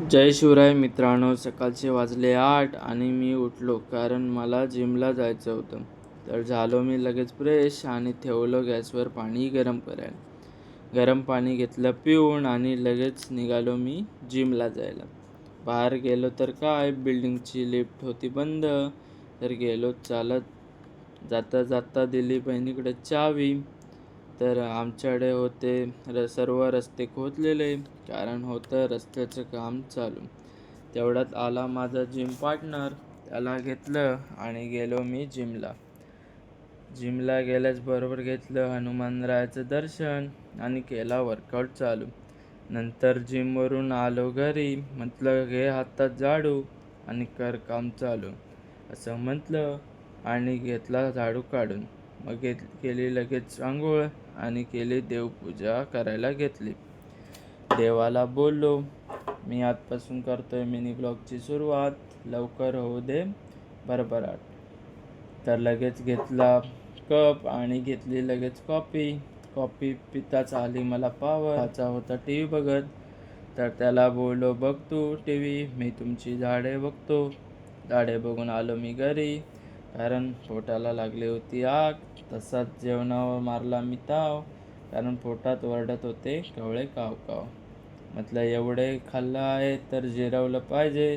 जय शिवराय मित्रांनो, सकाळचे वाजले 8 आणि मी उठलो कारण मला जिमला जायचं होतं. तर झालो मी लगेच फ्रेश आणि ठेवलं गॅसवर पाणी गरम करायला. गरम पाणी घेतलं पिऊन आणि लगेच निघालो मी जिमला जायला. बाहेर गेलो तर काय, बिल्डिंगची लिफ्ट होती बंद. तर गेलो चालत. जाता जाता दिली बहिणीकडे चावी. तर आमच्याकडे होते सर्व रस्ते खोदलेले, कारण होतं रस्त्याचं काम चालू. तेवढ्यात आला माझा जिम पार्टनर, त्याला घेतलं आणि गेलो मी जिमला. जिमला गेल्याचबरोबर घेतलं हनुमानरायाचं दर्शन आणि केला वर्कआउट चालू. नंतर जिमवरून आलो घरी. म्हटलं घे हातात झाडू आणि कर काम चालू, असं म्हटलं आणि घेतला झाडू काढून. मग केली लगेच आंघोळ आणि केली देवपूजा करायला घेतली. देवाला बोललो, मी आजपासून करतोय मिनी ब्लॉगची सुरुवात, लवकर होऊ दे भरभराट. तर लगेच घेतला कप आणि घेतली लगेच कॉफी पिताच आली मला पावर. वाचा होता टी व्ही बघत. तर त्याला बोललो, बघ तू टी व्ही, मी तुमची झाडे बघतो. झाडे बघून आलो मी घरी, कारण पोटाला लागली होती आग. तसाच जेवणावर मारला मी ताव, कारण पोटात ओरडत होते कवळे काव काव. म्हटलं एवढे खाल्लं आहे तर जिरवलं पाहिजे.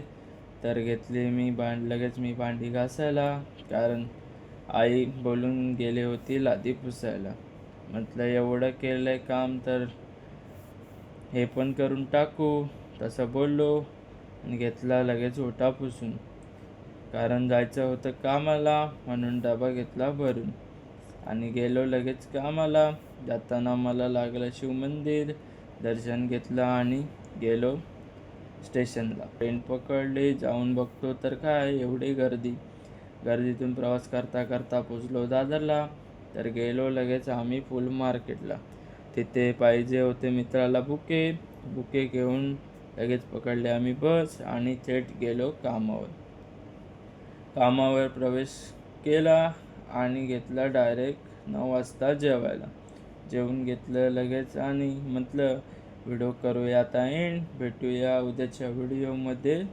तर घेतली मी लगेच भांडी घासायला, कारण आई बोलून गेली होती लादी पुसायला. म्हटलं एवढं केलंय काम तर हे पण करून टाकू, तसं बोललो आणि घेतला लगेच ओटा पुसून, कारण जायचं होतं कामाला, म्हणून डबा घेतला भरून आणि गेलो लगेच कामाला. जाताना मला लागलं शिवमंदिर. दर्शन घेतलं आणि गेलो स्टेशनला. ट्रेन पकडली. जाऊन बघतो तर काय, एवढी गर्दीतून प्रवास करता करता पोचलो दादरला. तर गेलो लगेच आम्ही फुल मार्केटला. तिथे पाहिजे होते मित्राला बुके घेऊन लगेच पकडले आम्ही बस आणि थेट गेलो कामावर प्रवेश केला आणि घेतला डायरेक्ट 9 वाजता जेवायला. जेवून घेतलं लगेच आणि म्हटलं व्हिडिओ करूया आता एंड. भेटूया उद्याच्या व्हिडिओमध्ये.